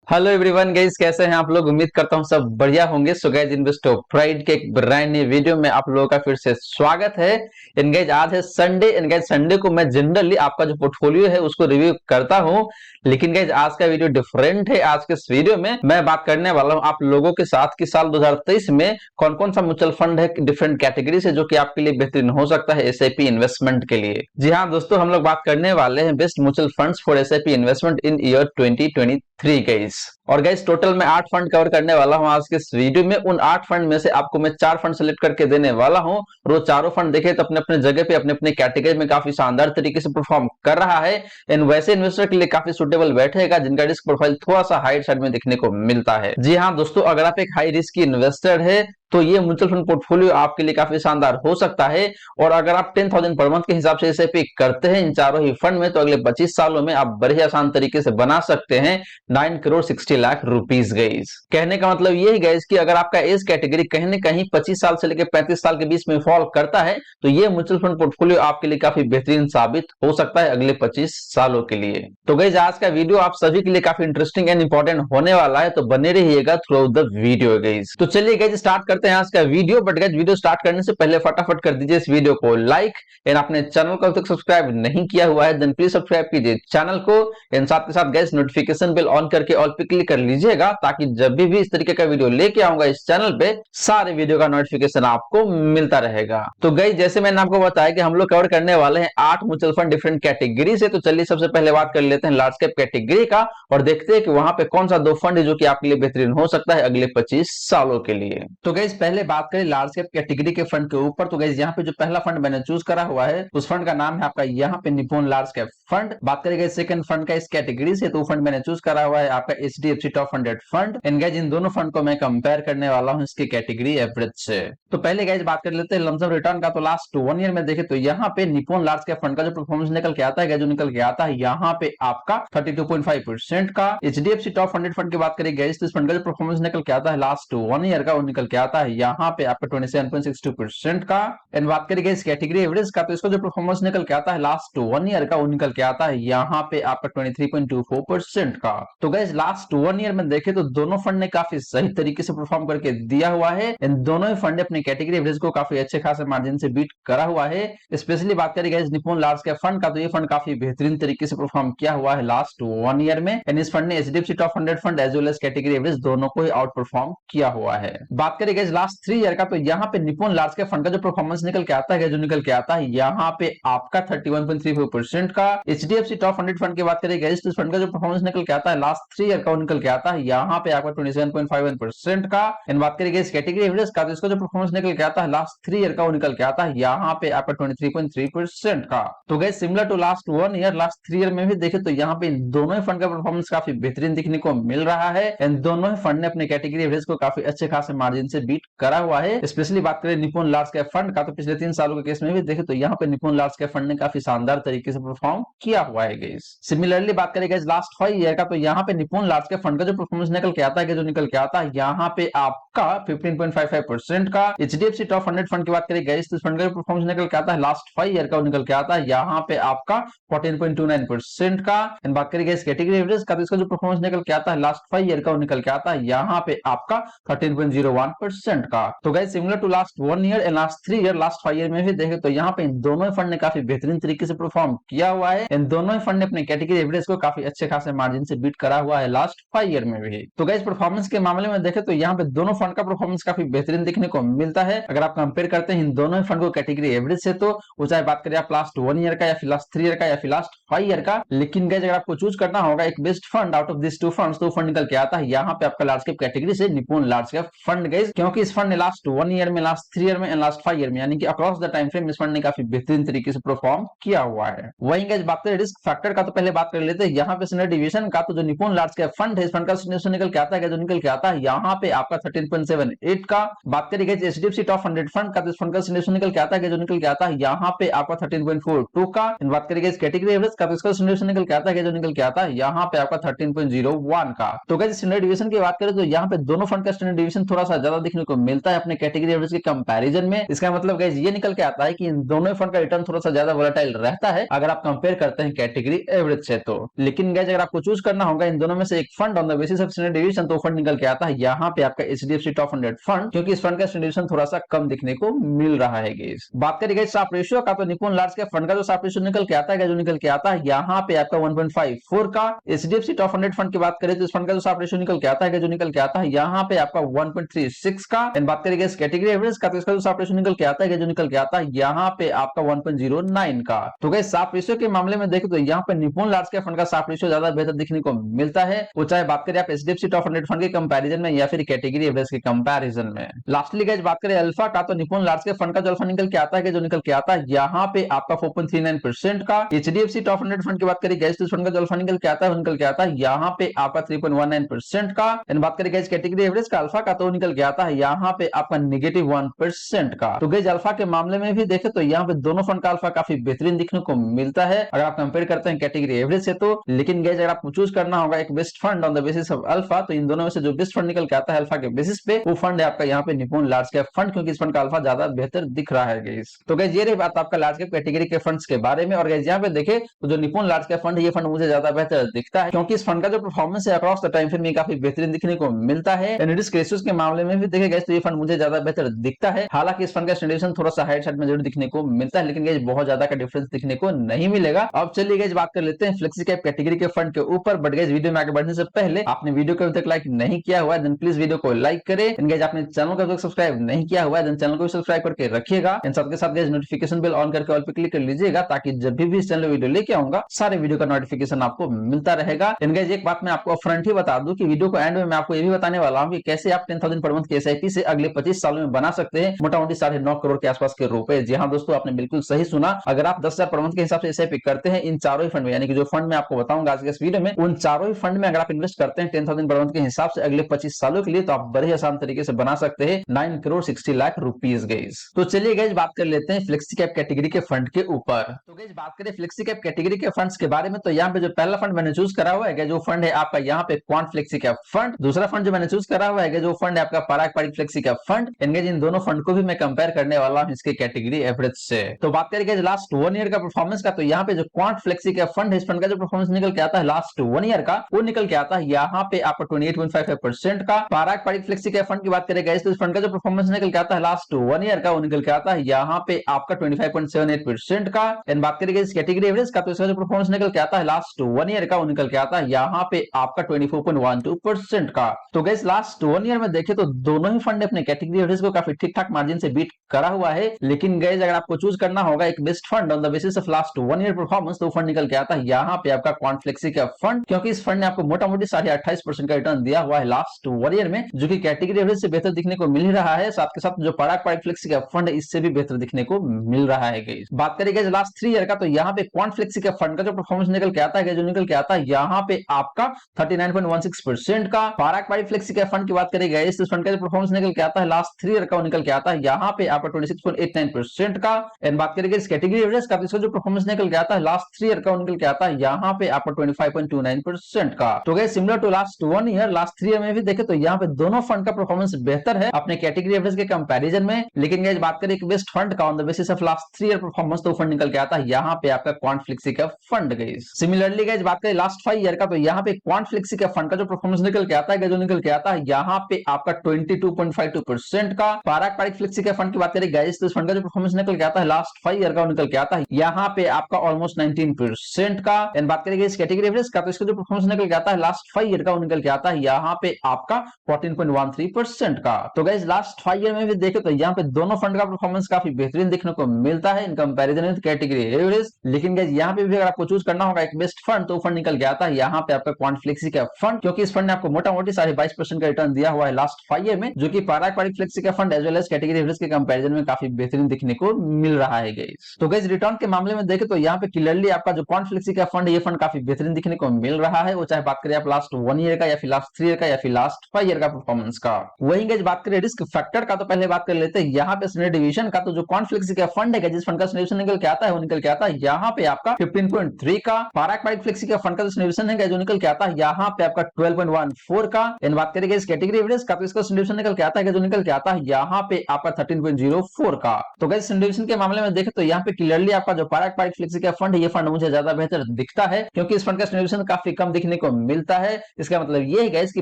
Hello everyone guys, कैसे हैं आप लोग। उम्मीद करता हूं सब बढ़िया होंगे। सो गाइस, इन्वेस्टर प्राइड के एक ब्रांड न्यू वीडियो में आप लोगों का फिर से स्वागत है। इन गाइस आज है संडे। इन गाइस संडे को मैं जनरली आपका जो पोर्टफोलियो है उसको रिव्यू करता हूं, लेकिन गाइस आज का वीडियो डिफरेंट है। आज के इस वीडियो में मैं बात करने वाला हूं आप लोगों के साथ कि साल 2023 में कौन कौन सा म्यूचुअल फंड है डिफरेंट कैटेगरी से जो कि आपके लिए बेहतरीन हो सकता है एसआईपी इन्वेस्टमेंट के लिए। जी हाँ दोस्तों, हम लोग बात करने वाले हैं best mutual funds for SIP investment in year 2023 guys. और गाइस टोटल मैं 8 फंड कवर करने वाला हूं आज के इस वीडियो में। उन 8 फंड में से आपको मैं 4 फंड सेलेक्ट करके देने वाला हूं और वो चारों फंड देखे तो अपने अपने जगह पे अपने अपने कैटेगरी में काफी शानदार तरीके से परफॉर्म कर रहा है। इन वैसे इन्वेस्टर के लिए काफी सुटेबल बैठेगा जिनका रिस्क प्रोफाइल थोड़ा सा हाइट साइड में देखने को मिलता है। जी हाँ दोस्तों, अगर आप एक हाई रिस्क इन्वेस्टर है तो ये म्यूचुअल फंड पोर्टफोलियो आपके लिए काफी शानदार हो सकता है। और अगर आप 10,000 पर मंथ के हिसाब से इसे पिक करते हैं इन चारों ही फंड में तो अगले 25 सालों में आप बड़े आसान तरीके से बना सकते हैं 9 करोड़ 60 लाख रुपीस गाइस। कहने का मतलब ये है गाइस कि अगर आपका एज कैटेगरी कहीं ना कहीं 25 साल से लेकर 35 साल के बीच में फॉल करता है तो ये म्यूचुअल फंड पोर्टफोलियो आपके लिए काफी बेहतरीन साबित हो सकता है अगले 25 सालों के लिए। तो गाइस आज का वीडियो आप सभी के लिए काफी इंटरेस्टिंग एंड इंपॉर्टेंट होने वाला है, तो बने रहिएगा through out the video guys. तो चलिए गाइस स्टार्ट करते हैं आज का video. But guys video start करने से पहले फटाफट कर दीजिए इस वीडियो को लाइक एंड अपने चैनल को अब तक सब्सक्राइब नहीं किया हुआ है देन प्लीज सब्सक्राइब कीजिए चैनल को एंड साथ के साथ गाइस नोटिफिकेशन बेल ऑन करके ऑल पे क्लिक कर लीजिएगा ताकि जब भी इस तरीके का वीडियो लेके आऊंगा इस चैनल पे सारे वीडियो का नोटिफिकेशन आपको मिलता रहेगा। तो गाइस जैसे मैंने आपको बताया कि हम लोग कवर करने वाले हैं 8 म्यूचुअल फंड डिफरेंट कैटेगरी से। तो चलिए सबसे पहले बात कर लेते हैं लार्ज कैप कैटेगरी का और देखते हैं कि वहां पे कौन सा दो फंड है जो कि आपके लिए बेहतरीन हो सकता है अगले 25 सालों के लिए। तो गाइस पहले बात करें लार्ज कैप कैटेगरी के फंड के ऊपर। तो गाइस यहाँ पे जो पहला फंड मैंने चूज करा हुआ है उस फंड का नाम है आपका यहाँ पे निप्पॉन लार्ज कैप फंड। बात करेंगे सेकंड फंड का इस कैटेगरी से, तो फंड मैंने चूज करा हुआ है आपका HDFC top 100 fund. And guys in दोनों फंड को मैं कंपेयर करने वाला हूँ इसकी कैटेगरी एवरेज से। तो पहले गाइस बात कर लेते हैं लमसम रिटर्न का। तो लास्ट 1 ईयर में देखे तो यहाँ पे निप्पॉन लार्ज कैप फंड का जो परफॉर्मेंस निकल के आता है जो निकल के आता है यहाँ पे आपका 32.5% का। एचडीएफसी टॉप 100 फंड की बात करें गाइस तो इस फंड का जो परफॉर्मेंस निकल के आता है लास्ट 1 ईयर का वो निकल के आता है यहाँ पे आपका 27.62% का। एंड बात करें इस कैटेगरी एवरेज का तो इसका जो परफॉर्मेंस निकल के आता है लास्ट 1 ईयर का वो निकल के आता है यहाँ पे आपका 23.24% का। तो गाइस लास्ट 1 ईयर में देखे तो दोनों फंड ने काफी सही तरीके से परफॉर्म करके दिया हुआ है। इन दोनों ही फंड ने अपने कैटेगरी एवरेज को काफी अच्छे खासे मार्जिन से बीट करा हुआ है। स्पेशली बात करें guys Nippon large cap fund का तो ये फंड काफी बेहतरीन तरीके से परफॉर्म किया हुआ है लास्ट 1 ईयर में। एंड इस फंड ने HDFC top 100 fund as well as category average दोनों को ही आउट परफॉर्म किया हुआ है। बात करें गाइस लास्ट 3 ईयर का तो यहाँ पे निप्पॉन लार्ज कैप फंड का जो परफॉर्मेंस निकल के आता है जो निकल के आता है यहाँ पे आपका 31.34% का। एचडीएफसी टॉप 100 फंड की बात करें गाइस तो इस फंड का जो परफॉर्मेंस निकल के आता है लास्ट 3 ईयर का वो निकल के आता है यहाँ पे आपका 27.51% का। एंड बात करें गाइस कैटेगरी एवरेज का तो इसका जो परफॉर्मेंस निकल के आता है लास्ट 3 ईयर का वो निकल के आता है यहाँ पे आपका 23.3% का। तो guys similar to last 1 year last 3 year में भी देखे तो यहाँ पे दोनों ही फंड का परफॉर्मेंस काफी बेहतरीन देखने को मिल रहा है। एंड दोनों ही फंड ने अपने कैटेगरी एवरेज को काफी अच्छे खासे मार्जिन से बीट करा हुआ है। स्पेशली बात करें निप्पॉन लार्ज कैप फंड का तो पिछले 3 सालों के केस में भी देखे तो यहाँ पे निप्पॉन लार्ज कैप फंड ने काफी शानदार तरीके से परफॉर्म किया हुआ है गाइस। सिमिलरली बात करें गाइस लास्ट 5 ईयर का तो यहाँ पे निप्पॉन लार्ज कैप फंड का जो परफॉर्मेंस निकल के आता है जो निकल के आता है यहाँ पे आपका 15.55% का। एचडीएफसी टॉप 100 फंड की बात करें गाइस तो इस फंड का जो परफॉर्मेंस निकल के आता है लास्ट 5 ईयर का वो निकल के आता है यहाँ पे आपका 14.29% का। एंड बात करें गाइस कैटेगरी एवरेज का तो इसका जो परफॉर्मेंस निकल के आता है लास्ट 5 ईयर का वो निकल के आता है यहाँ पे आपका 13.01% का। तो guys similar to last 1 year and last 3 year last 5 year में भी देखे तो यहाँ पे इन दोनों ही फंड ने काफी बेहतरीन तरीके से परफॉर्म किया हुआ है। इन दोनों ही फंड ने अपने कैटेगरी एवरेज को काफी अच्छे खासे मार्जिन से बीट करा हुआ है लास्ट 5 ईयर में भी। तो गाइस परफॉर्मेंस के मामले में देखे तो यहाँ पे दोनों फंड का परफॉर्मेंस काफी बेहतरीन देखने को मिलता है। अगर आप कंपेयर करते हैं इन दोनों ही फंड को कैटेगरी एवरेज से तो वो चाहे बात करें आप लास्ट 1 ईयर का या फिर लास्ट 3 ईयर का या फिर लास्ट 5 ईयर का। लेकिन गाइस अगर आपको चूज करना होगा एक best fund out of this two funds तो फंड निकल के आता है यहाँ पे आपका लार्ज कैप कैटेगरी से Nippon large cap fund guys, क्योंकि इस फंड ने लास्ट 1 ईयर में लास्ट 3 ईयर में एंड लास्ट 5 ईयर में यानी कि अक्रॉस द टाइम फ्रेम इस फंड ने काफी बेहतरीन तरीके से परफॉर्म किया हुआ है। वहीं गाइस बात करें रिस्क फैक्टर का तो पहले बात कर लेते हैं यहाँ पे स्टैंडर्ड डिविएशन का। तो जो निप्पॉन लार्ज कैप फंड है इस फंड का स्टैंडर्ड निकल के आता है जो निकल के आता है यहाँ पे आपका 13.78 का। बात करें गाइस एचडीएफसी टॉप 100 फंड का तो इस फंड का स्टैंडर्ड निकल के आता है जो निकल के आता है यहाँ पे आपका 13.42 का। बात करें गाइस कैटेगरी एवरेज का तो इसका स्टैंडर्ड निकल के आता है जो निकल के आता है यहाँ पे आपका 13.01 का। तो गाइस स्टैंडर्ड डिविएशन की बात करें तो यहाँ पे दोनों फंड का स्टैंडर्ड डिविएशन थोड़ा सा ज्यादा देखने देखने को मिलता है अपने कैटेगरी एवरेज के कंपैरिजन में। इसका मतलब गाइस ये निकल के आता है कि इन दोनों फंड का रिटर्न थोड़ा सा ज्यादा वोलेटाइल रहता है अगर आप कंपेयर करते हैं कैटेगरी एवरेज से तो। लेकिन गाइस अगर आपको चूज करना होगा इन दोनों में से एक fund on the basis of standard division तो फंड निकल के आता है यहाँ पे आपका एचडीएफसी टॉप 100 फंड, क्योंकि इस फंड का स्टैंडर्ड डिवीजन थोड़ा सा कम दिखने को मिल रहा है गाइस। बात करें गाइस शार्प रेशियो का तो निप्पॉन लार्ज कैप फंड का जो शार्प रेशियो निकल के आता है जो निकल के आता है यहाँ पे आपका 1.54 का। एचडीएफसी टॉप 100 फंड की बात करें तो इस फंड का जो शार्प रेशियो निकल के आता है जो निकल के आता है यहाँ पे आपका 1.36 का। एंड बात करेंगे इस कैटेगरी एवरेज का तो इसका जो शार्प रेशियो निकल के आता है जो निकल के आता है यहाँ पे आपका 1.09 का। तो गाइस शार्प रेशियो के मामले में देखें तो यहाँ पे निप्पॉन लार्ज कैप फंड का शार्प रेशियो ज्यादा बेहतर दिखने को मिलता है, वो चाहे बात करें आप एचडीएफसी टॉप 100 फंड के कंपैरिजन में या फिर कैटेगरी एवरेज के कंपैरिजन में। लास्टली गाइस बात करें अल्फा का तो निप्पॉन लार्ज कैप फंड का जो अल्फा निकल के आता है जो निकल के आता है यहाँ पे आपका 4.39% का। एचडीएफसी टॉप 100 फंड की बात करें गाइस तो इस फंड का जो अल्फा निकल के आता है निकल के आता है यहाँ पे आपका 3.19% का। एंड बात करें गाइस कैटेगरी एवरेज का अल्फा का तो निकल के आता है यहाँ पे आपका -1% का। तो गाइस अल्फा के मामले में भी देखें तो यहाँ पे दोनों फंड का अल्फा काफी बेहतरीन दिखने को मिलता है अगर आप कंपेयर करते हैं कैटेगरी एवरेज से तो। लेकिन गाइस अगर आपको चूज करना होगा एक best fund on the basis of alpha तो इन दोनों में से जो बेस्ट फंड निकल के आता है अल्फा के बेसिस पे वो फंड है आपका यहाँ पे निप्पॉन लार्ज कैप फंड, क्योंकि इस फंड का अल्फा ज्यादा बेहतर दिख रहा है गाइस। तो गाइस ये रही बात आपका लार्ज कैप कैटेगरी के फंड्स के बारे में। और गाइस यहाँ पे देखें तो जो निप्पॉन लार्ज कैप फंड ये फंड मुझे ज्यादा बेहतर दिखता है क्योंकि इस फंड का जो परफॉर्मेंस है अक्रॉस द टाइम फ्रेम में काफी बेहतरीन दिखने को मिलता है। एंड रिस्क रेशियोज के मामले में भी देखे गाइस तो ये फंड मुझे ज्यादा बेहतर दिखता है। हालांकि इस फंड का स्टैंडर्ड थोड़ा सा हाइट साइड में जरूर दिखने को मिलता है लेकिन गाइस बहुत ज्यादा का डिफरेंस दिखने को नहीं मिलेगा। अब चलिए गाइस बात कर लेते हैं फ्लेक्सी कैप कैटेगरी के फंड के ऊपर। बट गाइस वीडियो में आगे बढ़ने से पहले आपने वीडियो को अभी तक लाइक नहीं किया हुआ है देन प्लीज वीडियो को लाइक करें। एंड गाइस आपने चैनल को सब्सक्राइब नहीं किया हुआ है देन चैनल को सब्सक्राइब करके रखिएगा। एंड साथ के साथ गाइस नोटिफिकेशन बेल ऑन करके ऑल पे क्लिक कर लीजिएगा ताकि जब भी इस चैनल वीडियो लेके आऊंगा सारे वीडियो का नोटिफिकेशन आपको मिलता रहेगा। एंड गाइस एक बात मैं आपको फ्रंट ही बता दूं कि वीडियो को एंड में मैं आपको ये भी बताने वाला हूं कि कैसे आप 10,000 पर मंथ की एसआईपी से अगले 25 सालों में बना सकते हैं मोटा मोटी 9.5 करोड़ के आसपास के रुपए। जी हाँ दोस्तों आपने बिल्कुल सही सुना, अगर आप 10,000 पर मंथ के हिसाब से एसआईपी करते हैं इन चारों ही फंड में, यानी कि जो फंड मैं आपको बताऊंगा आज के इस वीडियो में उन चारों ही फंड में अगर आप इन्वेस्ट करते हैं 10,000 पर मंथ के हिसाब से अगले 25 सालों के लिए तो आप बड़े आसान तरीके से बना सकते हैं 9 करोड़ 60 लाख रुपीस गाइस। तो चलिए गाइस बात कर लेते हैं फ्लेक्सी कैप कैटेगरी के फंड के ऊपर। तो गाइस बात करें फ्लेक्सी कैप कैटेगरी के फंड्स के बारे में तो यहाँ पे जो पहला फंड मैंने चूज करा हुआ है जो फंड है आपका यहाँ पे क्वांट फ्लेक्सी कैप फंड। दूसरा फंड जो मैंने चूज करा हुआ है जो फंड है आपका पारंपरिक flexi cap fund. Engage in दोनों फंड को भी मैं कंपेयर करने वाला हूँ इसके कैटेगरी एवरेज से। तो बात करेंगे लास्ट 1 ईयर का परफॉर्मेंस का तो यहाँ पे जो क्वांट फ्लेक्सी कैप फंड है इस फंड का जो परफॉर्मेंस निकल के आता है लास्ट 1 ईयर का वो निकल के आता है यहाँ पे आपका 28.55% का। पारंपरिक फ्लेक्सी कैप फंड की बात करेंगे तो इस फंड का जो परफॉर्मेंस निकल के आता है लास्ट 1 ईयर का वो निकल के आता है यहाँ पे आपका 25.78% का। एंड बात करेंगे इस कैटेगरी एवरेज का तो इसका जो परफॉर्मेंस निकल के आता है लास्ट 1 ईयर का वो निकल के आता है यहाँ पे आपका 24.12% का। तो गाइस लास्ट 1 ईयर में देखें तो दोनों ही फंड अपने कैटेगरी एवरेज को काफी ठीक ठाक मार्जिन से बीट करा हुआ है। लेकिन गाइस अगर आपको चूज करना होगा एक best fund on the basis of last 1 year performance तो फंड निकल के आता है यहाँ पे आपका क्वांट फ्लेक्सी का फंड, क्योंकि इस फंड ने आपको मोटा मोटी 28.5% का रिटर्न दिया हुआ है लास्ट 1 ईयर में, जो कि कैटेगरी एवरेज से बेहतर दिखने को मिल रहा है। साथ के साथ जो पारंपरिक फ्लेक्सी का फंड है इससे भी बेहतर दिखने को मिल रहा है गाइस। बात करेंगे लास्ट 3 ईयर का तो यहाँ पे क्वांट फ्लेक्सी का फंड का जो परफॉर्मेंस निकल के आता है जो निकल के आता है यहाँ पे आपका 39.16% का। पारंपरिक फ्लेक्सी का फंड की बात करेंगे इस फंड का जो परफॉर्मेंस निकल के आता है लास्ट 3 ईयर का निकल के आता है यहाँ पे आपका 26.89% का। एंड बात करेंगे इस कैटेगरी एवरेज का तो इसका जो परफॉर्मेंस निकल के आता है लास्ट 3 ईयर का निकल के आता है यहाँ पे आपका 25.29% का। तो guys similar to last 1 year last 3 year में भी देखे तो यहाँ पे दोनों फंड का परफॉर्मेंस बेहतर है अपने कैटेगरी एवरेज के कंपैरिजन में। लेकिन गाइस बात करें एक बेस्ट फंड का on the basis of last 3 year performance तो फंड निकल के आता है यहाँ पे आपका क्वांट फ्लेक्सी का फंड गाइस। सिमिलरली गाइस बात करें लास्ट 5 ईयर का तो यहाँ पे क्वांट फ्लेक्सी का फंड का जो परफॉर्मेंस निकल के आता है जो निकल के आता है यहाँ पे आपका 22.52% का। पारंपरिक फ्लेक्सी का फंड की बात करें गाइस तो इस फंड का जो परफॉर्मेंस निकल के आता है लास्ट 5 ईयर का निकल के आता है यहाँ पे आपका ऑलमोस्ट 19% का। एंड बात करेंगे इस कैटेगरी एवरेज का तो इसका जो परफॉर्मेंस निकल के आता है लास्ट 5 ईयर का निकल के आता है यहाँ पे आपका 14.13% का। तो गाइस लास्ट 5 ईयर में भी देखे तो यहाँ पे दोनों फंड का परफॉर्मेंस काफी बेहतरीन देखने को मिलता है in comparison with category average. लेकिन गाइस यहाँ पे भी अगर आपको चूज करना होगा एक बेस्ट फंड तो फंड निकल के आता है यहाँ पे आपका क्वांट फ्लेक्सी का फंड, क्योंकि इस फंड ने आपको मोटा मोटी 22.5% का रिटर्न दिया हुआ है लास्ट 5 ईयर में, जो कि पारंपरिक फ्लेक्सी का fund as well as category average के कंपैरिजन में काफी बेहतरीन दिखने को मिल रहा है गाइस। तो गाइस रिटर्न के मामले में देखें तो यहाँ पे क्लियरली आपका जो क्वांट फ्लेक्सी का फंड ये फंड काफी बेहतरीन दिखने को मिल रहा है, वो चाहे बात करें आप लास्ट 1 ईयर का या फिर लास्ट 3 ईयर का या फिर लास्ट 5 ईयर का परफॉर्मेंस का। वहीं गाइस बात करें रिस्क फैक्टर का तो पहले बात कर लेते हैं यहाँ पे स्टैंडर्ड डिवीजन का। तो जो क्वांट फ्लेक्सी का फंड है जिस फंड का स्टैंडर्ड निकल के आता है वो निकल के आता है यहाँ पे आपका 15.3 का। पारंपरिक फ्लेक्सी का फंड का स्टैंडर्ड है जो निकल के आता है यहाँ पे आपका 12.14 का। एंड बात करेंगे इस कैटेगरी एवरेज का तो इसका स्टैंडर्ड निकल निकल के आता है, जो निकल के आता है यहाँ पे आपका 13.04 का। तो गाइस डिस्ट्रीब्यूशन के मामले में देखें तो यहाँ पे क्लियरली आपका जो पारंपरिक फ्लेक्सी का फंड है, ये फंड मुझे ज्यादा बेहतर दिखता है, क्योंकि इस फंड का डिस्ट्रीब्यूशन काफी कम दिखने को मिलता है। इसका मतलब ये है गाइस कि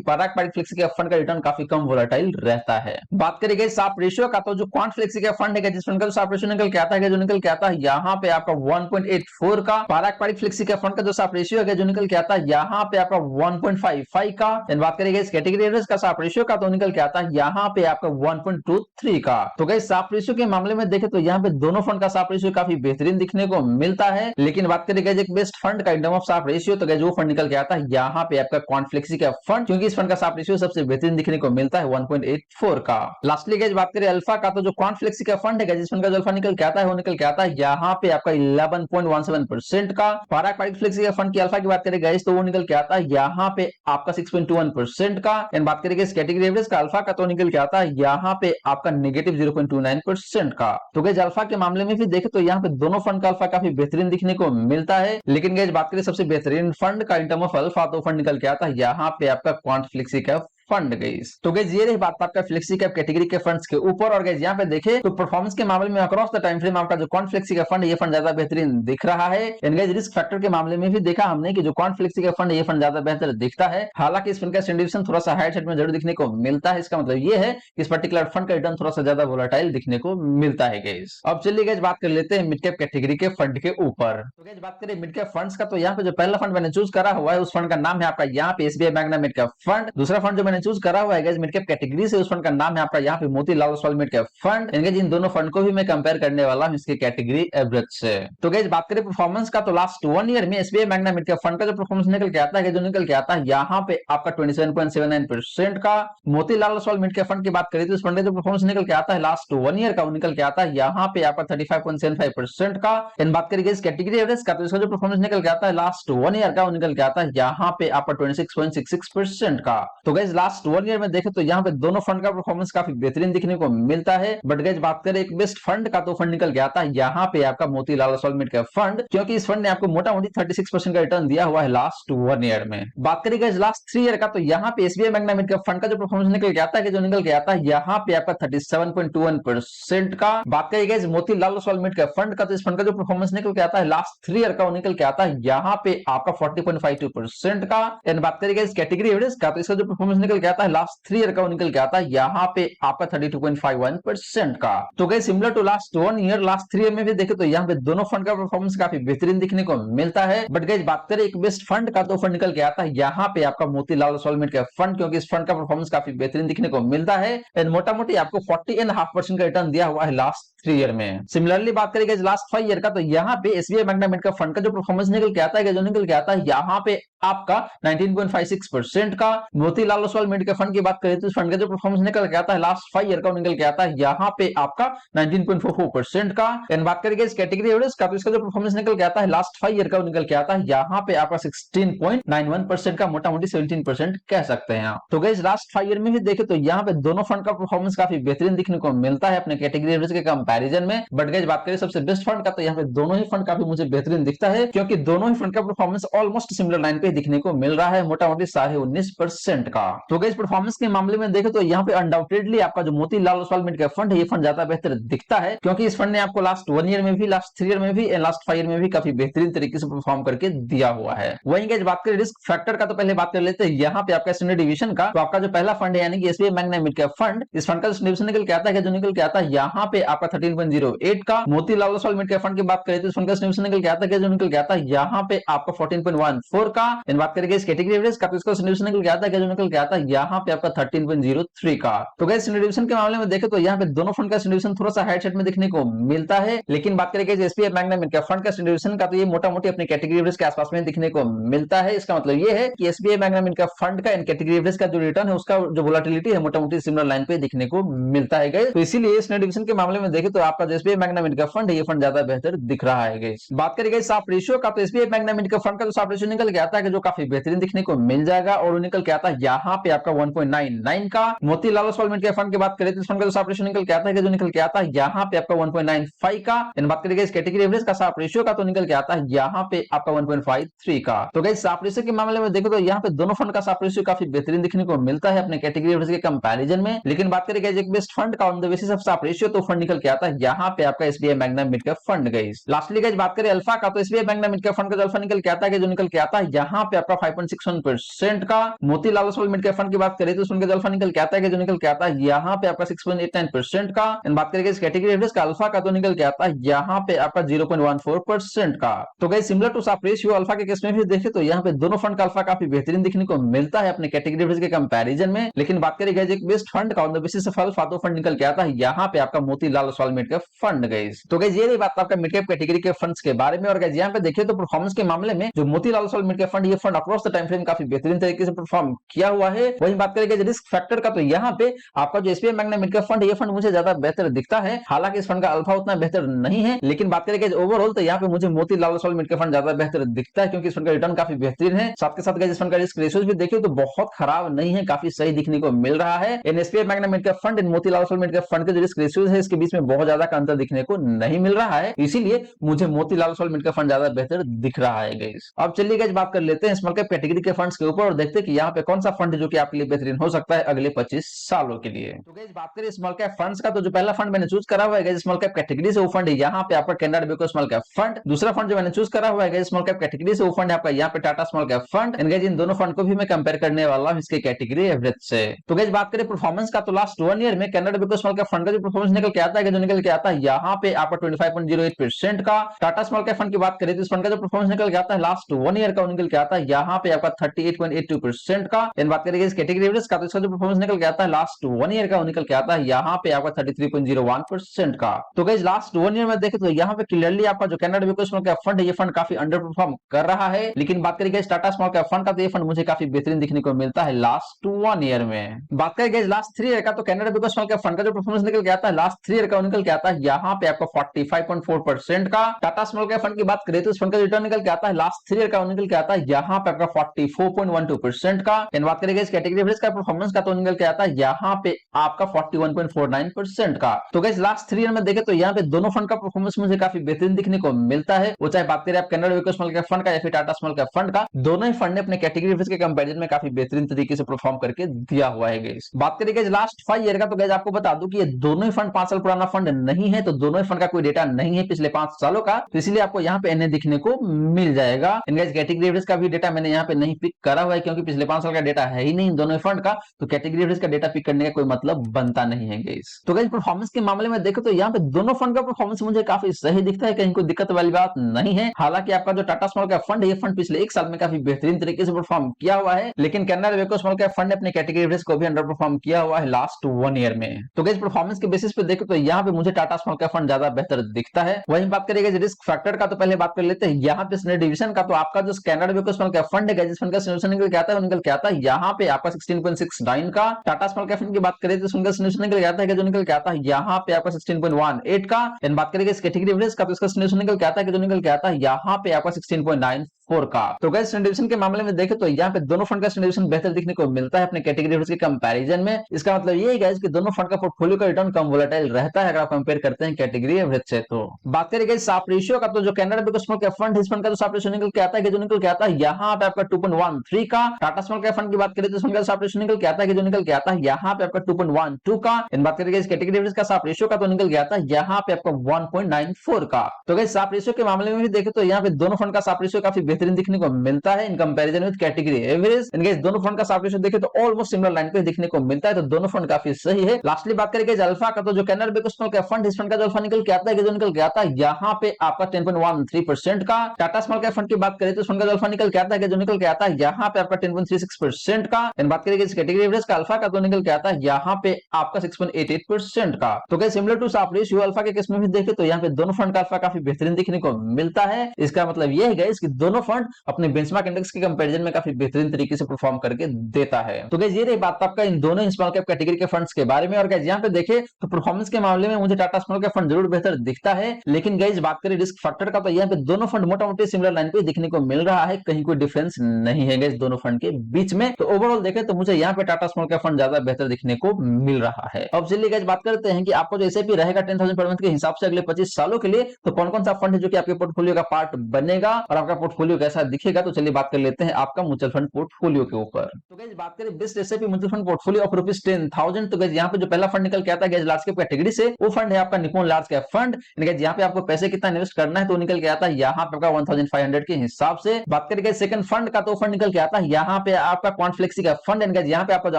पारंपरिक फ्लेक्सी का फंड का रिटर्न काफी कम वोलेटाइल रहता है। बात करें गाइस साप रेशियो का, तो जो क्वांट फ्लेक्सी का फंड है, जिस फंड का जो साप रेशियो निकल के आता है, जो निकल के आता है यहाँ पे आपका 1.84 का। पारंपरिक फ्लेक्सी का फंड का जो साप रेशियो है, जो निकल के आता है यहाँ पे आपका 1.55 का। बात करेंगे इस कैटेगरी एवरेज का साप रेशियो का, तो निकल के आता है यहाँ पे आपका 1.23 का। तो गाइस साप रेशियो के मामले में देखें तो यहाँ पे दोनों फंड का साप रेशियो काफी बेहतरीन दिखने को मिलता है। लेकिन बात करें गाइस एक बेस्ट फंड का in term of Sharpe ratio, तो गाइस वो फंड निकल के आता है यहाँ पे आपका क्वांट फ्लेक्सी का फंड, क्योंकि इस फंड का साप रेशियो सबसे बेहतरीन दिखने को मिलता है 1.84 का। लास्टली गाइस बात करें अल्फा का, तो जो क्वांट फ्लेक्सी का फंड है, जिस फंड का जो अल्फा निकल के आता है, वो निकल के आता है यहाँ पे आपका 11.17% का। पारंपरिक फ्लेक्सी का फंड की अल्फा की बात करें गाइस, तो वो निकल के आता है यहाँ पे आपका 6.21% का। एंड बात करेंगे इस कैटेगरी एवरेज का अल्फा का, तो निकल के आता है यहाँ पे आपका नेगेटिव 0.29% का। तो गाइस अल्फा के मामले में भी देखें तो यहाँ पे दोनों फंड का अल्फा काफी बेहतरीन दिखने को मिलता है। लेकिन गाइस बात करें सबसे बेहतरीन फंड का इन टर्म ऑफ अल्फा, तो फंड निकल के आता है यहाँ पे आपका क्वांट फ्लेक्सी का फंड गाइस। तो गाइस ये रही बात आपका फ्लेक्सी कैप कैटेगरी के फंड्स के ऊपर। और गाइस यहाँ पे देखें तो परफॉर्मेंस के मामले में अक्रॉस द टाइम फ्रेम आपका जो क्वांट फ्लेक्सी का फंड है, ये फंड ज्यादा बेहतरीन दिख रहा है। एंड गाइस रिस्क फैक्टर के मामले में भी देखा हमने कि जो क्वांट फ्लेक्सी का फंड है, ये फंड ज्यादा बेहतर दिखता है। हालांकि इस फंड का डिस्ट्रीब्यूशन थोड़ा सा हाइट साइड में जरूर दिखने को मिलता है। इसका मतलब ये है कि इस पर्टिकुलर फंड का रिटर्न थोड़ा सा ज्यादा वोलेटाइल दिखने को मिलता है गाइस। अब चलिए गाइस बात कर लेते हैं मिड कैप कैटेगरी के फंड के ऊपर। तो गाइस बात करें मिड कैप फंड्स का, तो यहाँ पे जो पहला फंड मैंने चूज करा हुआ है, उस फंड का नाम है आपका यहाँ पे SBI Magna mid cap fund. दूसरा फंड जो मैंने चूज करा हुआ है मिड कैप कैटेगरी से, उस फंड का नाम है आपका यहाँ पे Motilal Oswal mid cap fund. इनके जिन दोनों फंड को भी मैं कंपेयर करने वाला हूँ इसके कैटेगरी एवरेज से। तो गाइस बात करें परफॉर्मेंस का, तो लास्ट 1 ईयर में SBI Magna mid cap fund का जो परफॉर्मेंस निकल के आता है, जो निकल के आता है यहाँ पे आपका 27.79% का। Motilal Oswal mid cap fund की बात करें तो इस फंड का जो परफॉर्मेंस निकल के आता है लास्ट 1 ईयर का, वो निकल के आता है यहाँ पे आपका 35.75% का। इन बात करेंगे इस कैटेगरी एवरेज का, तो इसका जो परफॉर्मेंस निकल के आता है लास्ट 1 ईयर का, वो निकल के आता है यहाँ पे आपका 26.66% का। तो गाइस लास्ट 1 ईयर में देखें तो यहाँ पे दोनों फंड का परफॉर्मेंस काफी बेहतरीन दिखने को मिलता है। बट गाइस बात करें एक बेस्ट फंड का, तो फंड निकल के आता है यहाँ पे आपका Motilal Oswal mid cap fund, क्योंकि इस फंड ने आपको मोटा मोटी 36% का रिटर्न दिया हुआ है लास्ट 1 ईयर में। बात करें गाइस लास्ट 3 ईयर का, तो यहाँ पे SBI Magna mid cap fund का जो परफॉर्मेंस निकल के आता है, जो निकल के आता है यहाँ पे आपका 37.21% का। बात करें guys Motilal Oswal mid cap fund का, तो इस फंड का जो परफॉर्मेंस निकल के आता है लास्ट 3 ईयर का, वो निकल के आता है यहाँ पे आपका 40.52% का। एंड बात करें गाइस कैटेगरी एवरेज का, तो इसका जो परफॉर्मेंस निकल के आता है लास्ट 3 ईयर का, वो निकल के आता है यहाँ पे आपका 32.51% का। तो guys similar to last 1 year, last 3 year में भी देखें तो यहाँ पे दोनों फंड का परफॉर्मेंस काफी बेहतरीन दिखने को मिलता है। बट गाइस बात करें एक बेस्ट फंड का, तो फंड निकल के आता है यहाँ पे आपका Motilal Oswal mid cap fund, क्योंकि इस फंड का परफॉर्मेंस काफी बेहतरीन दिखने को मिलता है। एंड मोटा मोटी आपको 40.5% का रिटर्न दिया हुआ है लास्ट 3 ईयर में। सिमिलरली बात करेंगे लास्ट 5 ईयर का, तो यहाँ पे SBI Magna mid cap fund का जो परफॉर्मेंस निकल के आता है, जो निकल के आता है यहाँ पे आपका 19.56% का। Motilal Oswal mid cap fund की बात करें तो इस फंड का जो परफॉर्मेंस निकल के आता है लास्ट 5 ईयर का, निकल के आता है यहाँ पे आपका 19.44% का। एंड बात करेंगे इस कैटेगरी एवरेज का, तो इसका जो परफॉर्मेंस निकल के आता है लास्ट 5 ईयर का, निकल के आता है यहाँ पे आपका 16.91% का, मोटा मोटी 17% कह सकते हैं आप। तो गाइस लास्ट 5 ईयर में भी देखें तो यहाँ पे दोनों फंड का परफॉर्मेंस काफी बेहतरीन दिखने को मिलता है अपने कैटेगरी एवरेज के कंपैरिजन में। बट गाइस बात करें सबसे बेस्ट फंड का, तो यहाँ पे दोनों ही फंड काफी मुझे बेहतरीन दिखता है, क्योंकि दोनों ही फंड का परफॉर्मेंस ऑलमोस्ट सिमिलर लाइन पे दिखने को मिल रहा है, मोटा मोटी 19.5% का। तो गाइस परफॉर्मेंस के मामले में देखें तो यहाँ पे अनडाउटेडली आपका जो Motilal Oswal mid cap fund है, ये फंड ज्यादा बेहतर दिखता है, क्योंकि इस फंड ने आपको लास्ट 1 ईयर में भी, लास्ट 3 ईयर में भी, लास्ट 5 ईयर में भी काफी बेहतरीन तरीके से परफॉर्म करके दिया हुआ है। वहीं गाइस बात करें रिस्क फैक्टर का, तो पहले बात कर लेते हैं यहाँ पे आपका स्टैंडर्ड डिवीजन का। तो आपका जो पहला फंड है यानी कि SBI Magna mid cap fund, इस फंड का डिवीजन निकल के आता है, जो निकल के आता है यहाँ पे आपका 13.08 का। Motilal Oswal mid cap fund की बात करें तो इस फंड का डिवीजन निकल के आता है, जो निकल के आता है यहाँ पे आपका 14.14 का। इन बात करेंगे इस कैटेगरी एवरेज का, तो इसका डिवीजन निकल के आता है, जो निकल के आता है यहाँ पे आपका 13.03 का। तो गाइस डिवीजन के मामले में देखें तो यहाँ पे दोनों फंड का डिवीजन थोड़ा सा हाइट साइड में दिखने को मिलता है। लेकिन बात करेंगे SBI Magna mid cap fund का डिवीजन का, तो ये मोटा मोटी अपनी कैटेगरी एवरेज के आसपास में दिखने को मिलता है। इसका मतलब ये है कि SBI Magna mid cap fund का इन कैटेगरी एवरेज का जो रिटर्न है, उसका जो वोलेटिलिटी है, मोटा मोटी सिमिलर लाइन पे दिखने को मिलता है गाइस। तो इसीलिए इस डिवीजन के मामले में देखें तो आपका जो SBI Magna mid cap fund है, ये फंड ज्यादा बेहतर दिख रहा है गाइस। बात करेंगे साफ रेशियो का, तो SBI Magna mid cap fund का जो साफ रेशियो निकल के आता है, जो काफी बेहतरीन दिखने को मिल जाएगा, और निकल के आता है यहाँ पे पे आपका 1.99 का। Motilal Oswal mid cap fund की बात करें तो इस फंड का जो रेशियो निकल के आता है, जो निकल के आता है यहाँ पे आपका 1.95 का। बात करेंगे इस कैटेगरी एवरेज का साफ रेशियो का, तो निकल के आता है यहाँ पे आपका 1.53 का। तो गाइस साफ रेशियो के मामले में देखो तो यहाँ पे दोनों फंड का साफ रेशियो काफी बेहतरीन देखने को मिलता है अपने कैटेगरी एवरेज के कंपैरिजन में। लेकिन बात करेंगे एक बेस्ट फंड का ऑन द बेसिस ऑफ साफ रेशियो, तो फंड निकल के आता है यहाँ पे आपका SBI Magna mid cap fund guys. Lastly guys बात करें अल्फा का, तो SBI Magna mid cap fund का जो अल्फा निकल के आता है, जो निकल के आता है यहाँ पे आपका 5.61% का। Motilal Oswal mid cap fund की बात करें तो उसका जो अल्फा निकल के आता है, जो निकल के आता है यहाँ पे आपका 6.89% का। बात करेंगे इस कैटेगरी एवरेज का अल्फा का, तो निकल के आता है यहाँ पे आपका 0.14% का। तो गाइस सिमिलर टू साफ रेशियो अल्फा के केस में भी देखें तो यहाँ पे दोनों फंड का अल्फा काफी बेहतरीन देखने को मिलता है अपने कैटेगरी एवरेज के कंपैरिजन में। लेकिन बात करें गाइस एक बेस्ट फंड का on the basis of alpha, तो फंड निकल के आता है यहाँ पे आपका Motilal Oswal mid cap fund guys. तो गाइस ये रही बात आपका मिड कैप कैटेगरी के फंड्स के बारे में। और गाइस यहाँ पे देखिए तो परफॉर्मेंस के मामले में जो Motilal Oswal mid cap fund, ये fund across the time frame काफी बेहतरीन तरीके से परफॉर्म किया हुआ है। वहीं बात करेंगे रिस्क फैक्टर का, तो यहाँ पे आपका जो SBI Magna mid cap fund, ये फंड मुझे ज्यादा बेहतर दिखता है। हालांकि इस फंड का अल्फा उतना बेहतर नहीं है, लेकिन बात करेंगे ओवरऑल तो यहाँ पे मुझे Motilal Oswal mid cap fund ज्यादा बेहतर दिखता है, क्योंकि इस फंड का रिटर्न काफी बेहतरीन है। साथ के साथ गाइस इस फंड का रिस्क रेशियोज भी देखिए तो बहुत खराब नहीं है, काफी सही दिखने को मिल रहा है। इन SBI Magna mid cap fund, इन Motilal Oswal mid cap fund के जो रिस्क रेशियोज है, इसके बीच में बहुत ज्यादा का अंतर दिखने को नहीं मिल रहा है। इसीलिए मुझे Motilal Oswal mid cap fund ज्यादा बेहतर दिख रहा है गाइस। अब चलिए गाइस बात कर लेते हैं स्मॉल कैप कैटेगरी के फंड्स के ऊपर और देखते हैं कि यहाँ पे कौन सा फंड जो कि आपके लिए बेहतरीन हो सकता है अगले 25 सालों के लिए। तो गाइस बात करें स्मॉल कैप फंड्स का, तो जो पहला फंड मैंने चूज करा हुआ है स्मॉल कैप कैटेगरी से, वो फंड यहाँ पे आपका Canara Beko small cap fund. दूसरा फंड जो मैंने चूज करा हुआ है स्मॉल कैप कैटेगरी से, वो फंड आपका यहाँ पे टाटा स्मॉल कैप फंड। इन दोनों फंड को भी मैं कंपेयर करने वाला हूँ इसके कैटेगरी एवरेज से। तो गाइस बात करें परफॉर्मेंस का, तो लास्ट 1 ईयर में Canara Beko small cap fund का जो परफॉर्मेंस निकल के आता है, जो निकल के आता है यहाँ पे आपका 25.08% का। टाटा स्मॉल कैप फंड की बात करें तो इस फंड का जो परफॉर्मेंस निकल के आता है लास्ट 1 ईयर का, निकल के आता है यहाँ पे आपका 38.82% का। बात करेंगे इस कैटेगरी एवरेज का, तो इसका जो परफॉर्मेंस निकल के आता है लास्ट 1 ईयर का, निकल के आता है यहाँ पे आपका 33.01% का। तो गाइस लास्ट 1 ईयर में देखें तो यहाँ पे क्लियरली आपका जो Canara Beko small cap fund है, ये फंड काफी अंडर परफॉर्म कर रहा है। लेकिन बात करेंगे टाटा स्मॉल कैप फंड का, तो ये फंड मुझे काफी बेहतरीन दिखने को मिलता है लास्ट 1 ईयर में। बात करेंगे लास्ट 3 ईयर का, तो Canara Beko small cap fund का जो परफॉर्मेंस निकल के आता है लास्ट 3 ईयर का, निकल के आता है यहाँ पे आपका 45.4% का। टाटा स्मॉल कैप फंड की बात करें तो इस फंड का रिटर्न निकल के आता है लास्ट 3 ईयर का, निकल के आता है यहाँ पे आपका 44.12% का। बात करेंगे इस कैटेगरी एवरेज का परफॉर्मेंस का, तो निकल के आता है यहाँ पे आपका 41.49% का। तो गाइस लास्ट 3 ईयर में देखें तो यहाँ पे दोनों फंड का परफॉर्मेंस मुझे काफी बेहतरीन दिखने को मिलता है। वो चाहे बात करें आप Canara Beko small cap fund का या फिर टाटा स्मॉल कैप फंड का, दोनों ही फंड ने अपने कैटेगरी एवरेज के कंपैरिजन में काफी बेहतरीन तरीके से परफॉर्म करके दिया हुआ है गाइस। बात करेंगे लास्ट 5 ईयर का, तो गाइस आपको बता दूं कि ये दोनों ही फंड 5 साल पुराना फंड नहीं है, तो दोनों ही फंड का कोई डेटा नहीं है पिछले 5 सालों का, तो इसलिए आपको यहाँ पे एनए दिखने को मिल जाएगा। गाइस कैटेगरी एवरेज का भी डेटा मैंने यहाँ पे नहीं पिक करा हुआ है, क्योंकि पिछले 5 साल का डेटा है ही नहीं दोनों फंड का, तो कैटेगरी एवरेज का डेटा पिक करने का कोई मतलब बनता नहीं है गाइस। तो गाइस परफॉर्मेंस के मामले में देखो तो यहाँ पे दोनों फंड का परफॉर्मेंस मुझे काफी सही दिखता है, कहीं कोई दिक्कत वाली बात नहीं है। हालांकि आपका जो टाटा स्मॉल कैप फंड है, ये फंड पिछले 1 साल में काफी बेहतरीन तरीके से परफॉर्म किया हुआ है, लेकिन Canara Beko small cap fund ने अपने कैटेगरी एवरेज को भी अंडर परफॉर्म किया हुआ है लास्ट 1 ईयर में। तो गाइस परफॉर्मेंस के बेसिस पे देखो तो यहाँ पे मुझे टाटा स्मॉल कैप फंड ज्यादा बेहतर दिखता है। वहीं बात करेंगे रिस्क फैक्टर का, तो पहले बात कर लेते हैं यहाँ पे स्टैंडर्ड डिवीजन का। तो आपका जो Canara Beko small cap fund है, जिस फंड का सॉल्यूशन निकल के आता है, निकल के आता है यहाँ पे आपका 16.69 का। टाटा स्मॉल कैप फंड की बात करें तो उसका सॉल्यूशन निकल के आता है, जो निकल के आता है यहाँ पे आपका 16.18 का। बात करेंगे इस कैटेगरी एवरेज का, तो इसका सॉल्यूशन निकल के आता है, जो निकल के आता है यहाँ पे आपका 16.94 का। तो गाइस स्टैंडर्ड डिवीजन के मामले में देखें तो यहाँ पे दोनों फंड का स्टैंडर्ड डिवीजन बेहतर दिखने को मिलता है अपने कैटेगरी एवरेज के कंपैरिजन में। इसका मतलब ये है गाइस कि दोनों फंड का पोर्टफोलियो का रिटर्न कम वोलेटाइल रहता है अगर आप कंपेयर करते हैं कैटेगरी एवरेज से। तो बात करें गाइस साफ रेशियो का, तो जो Canara Beko small cap fund है, इस फंड का जो साफ रेशियो निकल के आता है, जो निकल के आता है यहाँ पे आपका 2.13 का। टाटा स्मॉल कैप फंड की बात करें तो इस फंड का साफ रेशियो निकल के आता है, जो निकल के आता है यहाँ पे आपका 2.12 का। बात करेंगे इस कैटेगरी एवरेज का साफ रेशियो का, तो निकल के आता है यहाँ पे आपका 1.94 का। तो गाइस साफ रेशियो के मामले में भी देखें तो यहाँ पे दोनों फंड का साफ रेशियो काफी बेहतरीन दिखने को मिलता है in comparison with category average. इनके दोनों फंड का साफ रेशियो देखें तो ऑलमोस्ट सिमिलर लाइन पे दिखने को मिलता है, तो दोनों फंड काफी सही है। लास्टली बात करेंगे अल्फा का, तो जो Canara Beko small cap fund, इस फंड का जो अल्फा निकल के आता है, जो निकल के आता है यहाँ पे आपका 10.13% का। टाटा स्मॉल कैप फंड की बात करें तो इस फंड का जो अल्फा निकल के आता है, जो निकल के आता है यहाँ पे आपका 10.36% का। बात करेंगे इस कैटेगरी एवरेज का अल्फा का, तो निकल के आता है यहाँ पे आपका 6.88% का। तो गाइस सिमिलर टू साफ रेशियो अल्फा के केस में भी देखें तो यहाँ पे दोनों फंड का अल्फा काफी बेहतरीन दिखने को मिलता है। इसका मतलब ये है गाइस कि दोनों फंड अपने बेंचमार्क इंडेक्स के कंपैरिजन में काफी बेहतरीन तरीके से परफॉर्म करके देता है। तो गाइस ये रही बात आपका इन दोनों स्मॉल कैप कैटेगरी के फंड्स के बारे में। और गाइस यहाँ पे देखे तो परफॉर्मेंस के मामले में मुझे टाटा स्मॉल कैप फंड जरूर बेहतर दिखता है, लेकिन गाइस बात करें रिस्क फैक्टर का तो यहाँ पे दोनों फंड मोटा-मोटी सिमिलर लाइन पे दिखने को मिल रहा है, कहीं कोई डिफरेंस नहीं है गाइस दोनों फंड के बीच में। तो ओवरऑल देखें तो मुझे यहाँ पे टाटा स्मॉल कैप फंड ज्यादा बेहतर दिखने को मिल रहा है। अब चलिए गाइस बात करते हैं कि आपको जो एसआईपी रहेगा 10,000 पर मंथ के हिसाब से अगले 25 सालों के लिए, तो कौन कौन सा फंड है जो कि आपके पोर्टफोलियो का पार्ट बनेगा और आपका पोर्टफोलियो कैसा दिखेगा। तो चलिए बात कर लेते हैं आपका म्यूचुअल फंड पोर्टफोलियो के ऊपर। तो गाइस बात करें best SIP mutual fund portfolio of ₹10,000, तो गाइस यहाँ पे जो पहला फंड निकल के आता है गाइस लार्ज कैप कैटेगरी से, वो फंड है आपका Nippon large cap fund. Guys यहाँ पे आपको पैसे कितना इन्वेस्ट करना है तो निकल के आता है यहाँ पे आपका 1500 के हिसाब से। बात करें सेकंड फंड का तो फंड निकल के आता है यहाँ पे आपका क्वांट फ्लेक्सी का फंड, एंड गाइस यहाँ पे आपका जो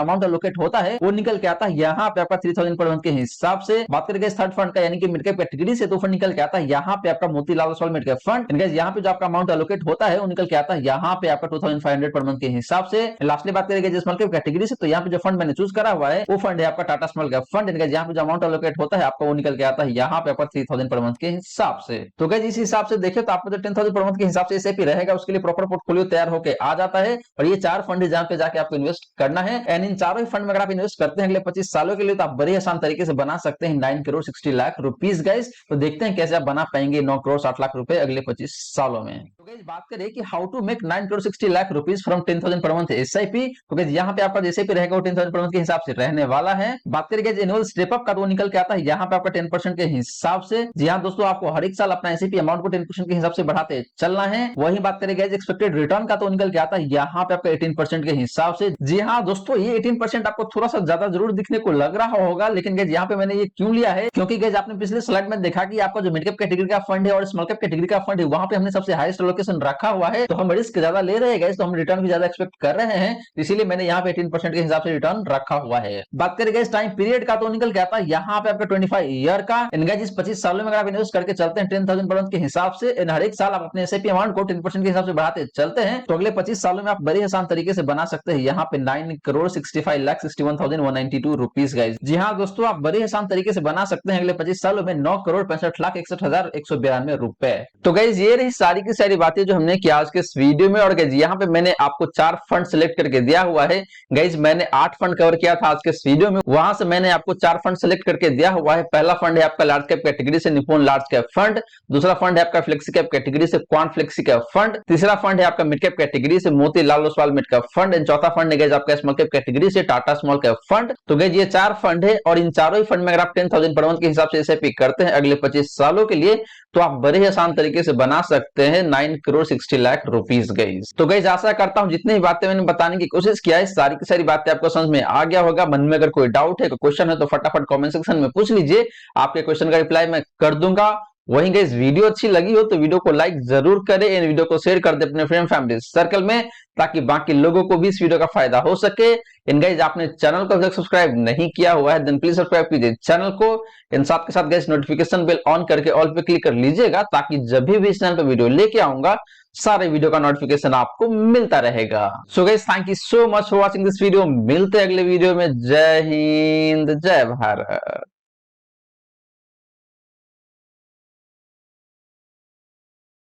अमाउंट एलोकेट होता है वो निकल के आता है यहाँ पे आपका 3000 पर मंथ के हिसाब से। बात करें थर्ड फंड का यानी कि मिड कैप कैटेगरी से, तो फंड निकल के आता है यहाँ पे आपका Motilal Oswal mid cap fund, and guys यहाँ पे जो आपका अमाउंट एलोकेट होता है वो निकल के आता है यहाँ पे आपका 2500 पर मंथ के हिसाब से। लास्टली बात करेंगे स्मॉल कैप कैटेगरी से, तो यहाँ पे जो फंड मैंने चूज करा हुआ है वो फंड है आपका Tata small cap fund, and guys यहाँ पे जो अमाउंट एलोकेट होता है आपका वो निकल के आता है यहाँ पे आपका 3000 पर मंथ के हिसाब से। तो गाइस इस हिसाब से देखें तो आपको जो 10,000 पर मंथ के हिसाब से एसआईपी रहेगा उसके लिए प्रॉपर पोर्टफोलियो तैयार होकर आ जाता है। और ये 4 फंड है जहां पे जाके आपको इन्वेस्ट करना है, एंड इन चारों ही फंड में अगर आप इन्वेस्ट करते हैं अगले 25 सालों के लिए तो आप बड़े आसान तरीके से बना सकते हैं 9 करोड़ 60 लाख रुपीस गाइस। तो देखते हैं कैसे आप बना पाएंगे 9 करोड़ 60 लाख रुपए अगले 25 सालों में। तो गाइस बात करें कि how to make 9 crore 60 lakh rupees from 10,000 per month SIP, तो गाइस यहाँ पे आपका एसआईपी रहेगा वो 10,000 पर मंथ के हिसाब से रहने वाला है। बात करें गाइस एनुअल स्टेप अप का, तो निकल के आता है यहाँ पे आपका 10% के हिसाब से। जी हाँ दोस्तों, आपको हर एक साल अपना एसआईपी अमाउंट को 10% के हिसाब से बढ़ाते चलना है। वही बात करें गाइस एक्सपेक्टेड रिटर्न का, तो निकल के आता है यहाँ पे आपका 18% के हिसाब से। जी हाँ दोस्तों, ये 18% आपको थोड़ा सा ज्यादा जरूर दिखने को लग रहा होगा, लेकिन गाइस यहाँ पे मैंने ये क्यों लिया है, क्योंकि गाइस आपने पिछले स्लाइड में देखा कि आपका जो मिड कैप कैटेगरी का फंड है और स्मॉल कैप कैटेगरी का फंड है वहां पे हमने सबसे हाईएस्ट एलोकेशन रखा हुआ है, तो हम रिस्क ज्यादा ले रहे हैं गाइस, तो हम रिटर्न भी ज्यादा एक्सपेक्ट कर रहे हैं, इसीलिए मैंने यहाँ पे 18% के हिसाब से रिटर्न रखा हुआ है। बात करें गाइस टाइम पीरियड का, तो निकल के आता है यहाँ पे आपका 25 ईयर का, इन गाइस 25 सालों में अगर आप इन्वेस्ट करके चलते हैं 10,000 पर मंथ के हिसाब से, हर एक साल आप अपने एसआईपी अमाउंट को 10% के हिसाब से बढ़ाते चलते हैं, तो अगले 25 सालों में आप बड़े आसान तरीके से बना सकते हैं यहाँ पे 9 करोड़ 65 लाख 61,192 रुपीस गाइस। जी हाँ दोस्तों, आप बड़े आसान तरीके से बना सकते हैं अगले 25 सालों में 9 करोड़ 65 लाख 61,192 रुपए। तो गाइस ये रही सारी की सारी बातें जो हमने किया आज के इस वीडियो में। और गाइस यहाँ पे मैंने आपको 4 फंड सिलेक्ट करके दिया हुआ है गाइस, मैंने 8 फंड कवर किया था आज के इस वीडियो में, वहां से मैंने आपको 4 फंड सिलेक्ट करके दिया हुआ है। पहला फंड है आपका लार्ज कैप कैटेगरी से निप्पॉन लार्ज कैप फंड, दूसरा फंड है आपका फ्लेक्सी कैप कैटेगरी से क्वांट फ्लेक्सी कैप फंड, तीसरा फंड है आपका मिड कैप कैटेगरी से Motilal Oswal mid cap fund, and चौथा फंड है गाइस आपका स्मॉल कैप कैटेगरी से टाटा स्मॉल कैप फंड। तो गाइस ये 4 फंड है, और इन चारों ही फंड में अगर आप 10,000 पर मंथ के हिसाब से एसआईपी करते हैं अगले 25 सालों के लिए, तो आप बड़े ही आसान तरीके से बना सकते हैं 9 करोड़ 60 लाख रुपीस गाइस। तो गाइस आशा करता हूं जितनी भी बातें मैंने बताने की कोशिश किया है सारी की सारी बातें आपको समझ में आ गया होगा। मन में अगर कोई डाउट है, कोई क्वेश्चन है, तो फटाफट कमेंट सेक्शन में पूछ लीजिए, आपके क्वेश्चन का रिप्लाई मैं कर दूंगा। वहीं गाइस वीडियो अच्छी लगी हो तो वीडियो को लाइक जरूर करें, इन वीडियो को शेयर कर दे अपने फ्रेंड फैमिली सर्कल में, ताकि बाकी लोगों को भी इस वीडियो का फायदा हो सके। इन गाइस आपने चैनल को अभी तक सब्सक्राइब नहीं किया हुआ है देन प्लीज सब्सक्राइब कीजिए चैनल को, इन साथ के साथ गाइस नोटिफिकेशन बेल ऑन करके ऑल पे क्लिक कर लीजिएगा, ताकि जब भी इस चैनल पे वीडियो लेके आऊंगा सारे वीडियो का नोटिफिकेशन आपको मिलता रहेगा। So guys thank you so much for watching this video, मिलते हैं अगले वीडियो में। जय हिंद, जय भारत।